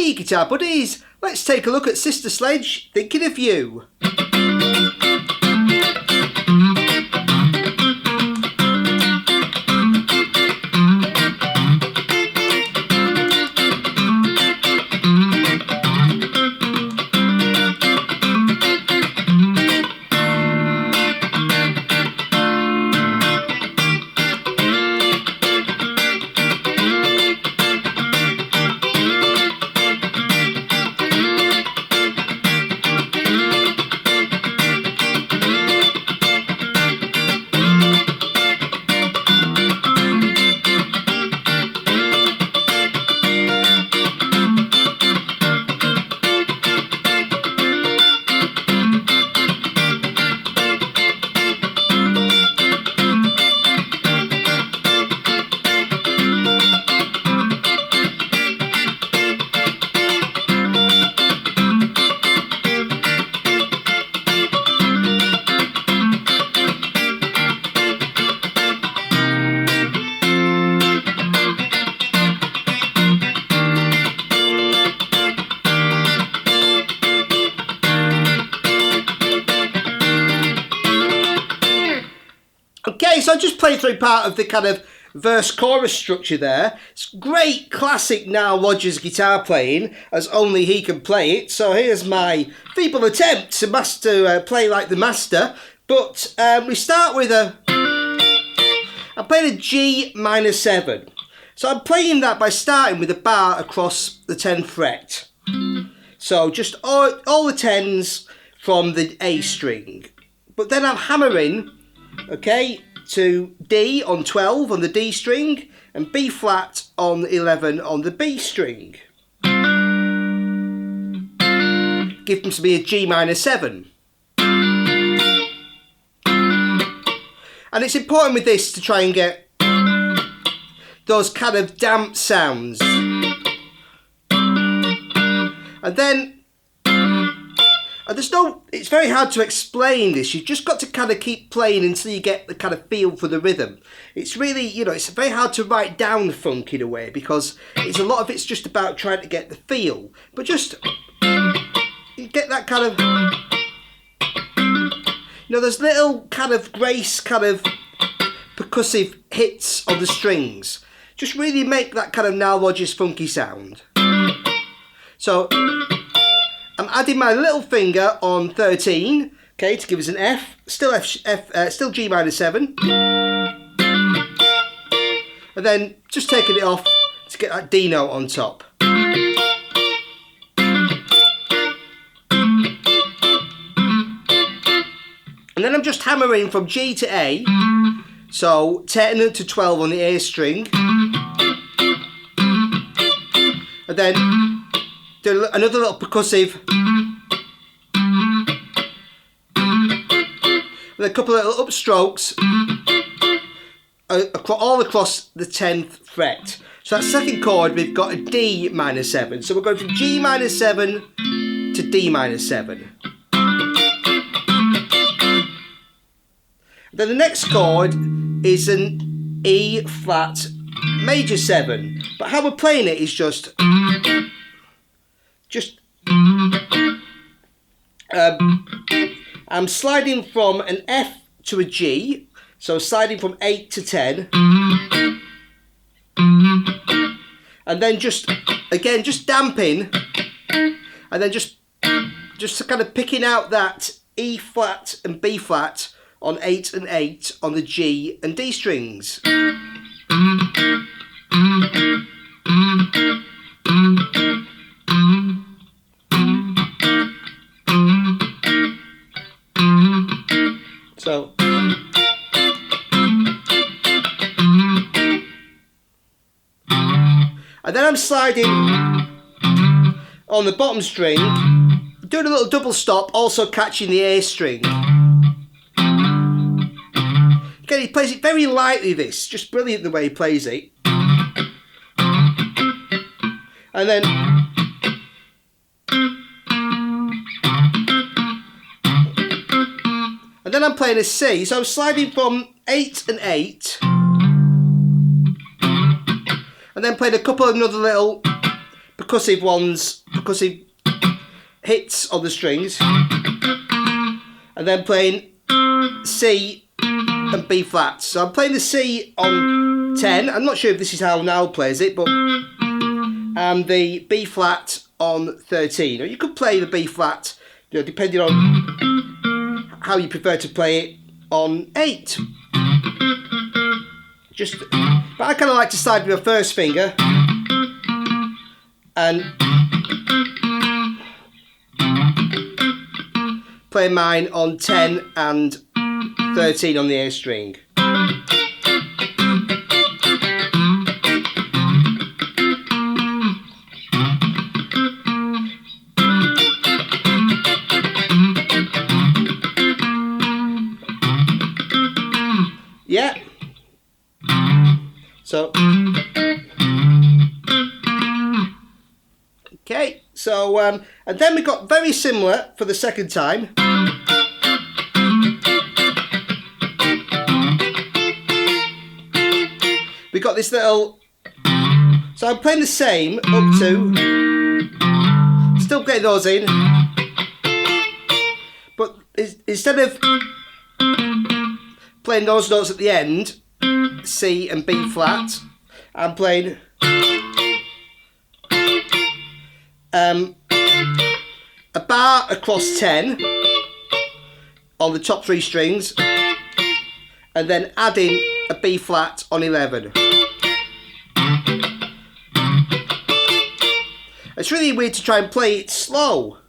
Hey guitar buddies, let's take a look at Sister Sledge, Thinking of You. Okay, so I just played through part of the kind of verse-chorus structure there. It's great classic Nile Rodgers guitar playing, as only he can play it. So here's my feeble attempt to play like the master. But we start with I'm playing a G minor 7. So I'm playing that by starting with a bar across the 10th fret. So just all the 10s from the A string. But then I'm hammering, okay, to D on 12 on the D string and B flat on 11 on the B string. Gives me a G minor 7. And it's important with this to try and get those kind of damp sounds. And then it's very hard to explain this. You've just got to kind of keep playing until you get the kind of feel for the rhythm. It's really, it's very hard to write down the funk in a way, because a lot of it's just about trying to get the feel. But just, you get that kind of, there's little kind of grace, kind of percussive hits on the strings. Just really make that kind of Nile Rodgers funky sound. So I'm adding my little finger on 13, okay, to give us an F. Still still G minor 7. And then just taking it off to get that D note on top. And then I'm just hammering from G to A. So 10 to 12 on the A string. And then do another little percussive. And a couple of little upstrokes all across the 10th fret. So that second chord, we've got a D minor 7. So we're going from G minor 7 to D minor 7. Then the next chord is an E flat major 7. But how we're playing it is just I'm sliding from an F to a G, so sliding from 8 to 10, and then just damping, and then just kind of picking out that E flat and B flat on 8 and 8 on the G and D strings. So, and then I'm sliding on the bottom string, doing a little double stop, also catching the A string. Again, he plays it very lightly, this, just brilliant the way he plays it. And then I'm playing a C, so I'm sliding from 8 and 8, and then playing a couple of another little percussive ones, percussive hits on the strings, and then playing C and B flats. So I'm playing the C on 10. I'm not sure if this is how Nile plays it, but and the B flat on 13. Or you could play the B flat, you know, depending on how you prefer to play it, on 8. But I kind of like to slide with my first finger and play mine on 10 and 13 on the A string. Yeah. So, okay, so, and then we got very similar for the second time. We got this little, so I'm playing the same up to, still getting those in, but instead of playing those notes at the end, C and B flat, I'm playing a bar across 10 on the top 3 strings, and then adding a B flat on 11. It's really weird to try and play it slow.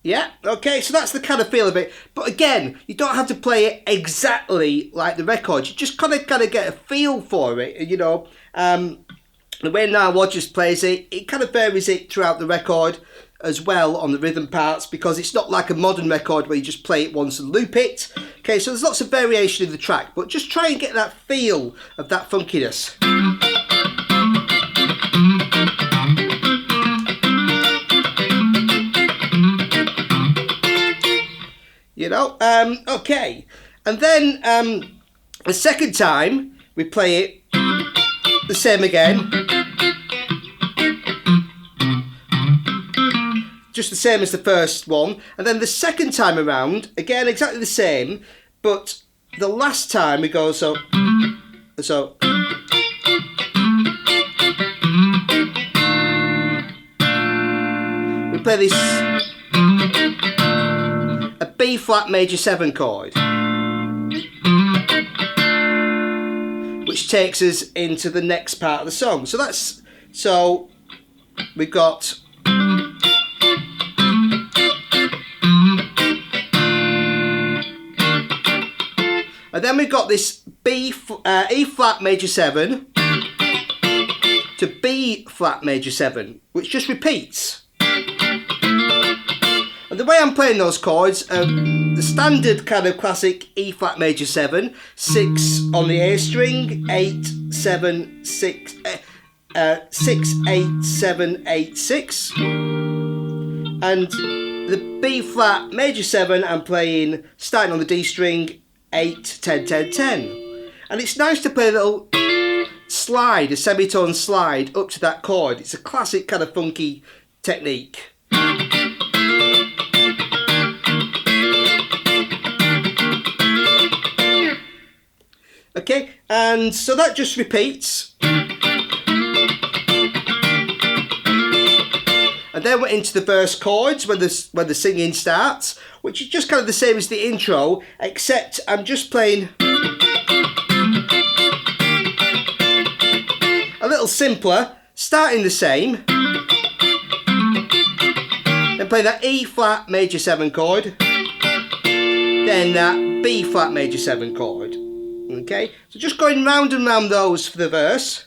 Yeah, okay, so that's the kind of feel of it. But again, you don't have to play it exactly like the record. You just kind of get a feel for it, you know. The way Nile Rodgers plays it, it kind of varies it throughout the record as well on the rhythm parts, because it's not like a modern record where you just play it once and loop it. Okay, so there's lots of variation in the track, but just try and get that feel of that funkiness. You know, okay. And then the second time we play it the same again. Just the same as the first one. And then the second time around, again, exactly the same, but the last time we go so. We play this, a B flat major 7 chord, which takes us into the next part of the song. So that's, so we've got and then we've got this E flat major 7 to B flat major 7, which just repeats. And the way I'm playing those chords, the standard kind of classic E flat major 7, 6 on the A string, 8, 7, 6, 6, 8, 7, 8, 6. And the B flat major 7, I'm playing starting on the D string, 8, 10, 10, 10. And it's nice to play a little slide, a semitone slide up to that chord. It's a classic kind of funky technique. Okay, and so that just repeats. And then we're into the verse chords when the singing starts, which is just kind of the same as the intro, except I'm just playing a little simpler, starting the same, then play that E flat major 7 chord, then that B flat major 7 chord. Okay, so just going round and round those for the verse.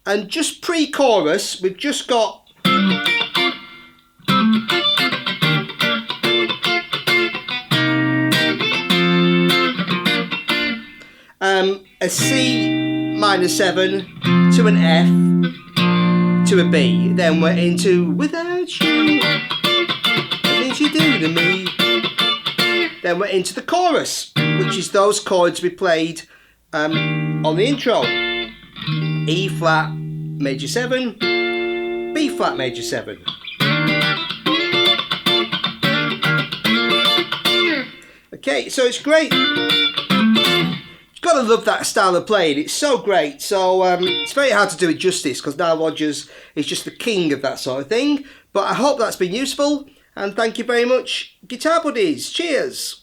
And just pre-chorus, we've just got a C minor 7 to an F to a B. Then we're into without you, the things you do to me. Then we're into the chorus, which is those chords we played on the intro. E flat major 7, B flat major 7. Okay, so it's great. You've got to love that style of playing. It's so great. So it's very hard to do it justice because Nile Rodgers is just the king of that sort of thing. But I hope that's been useful. And thank you very much, Guitar Buddies. Cheers.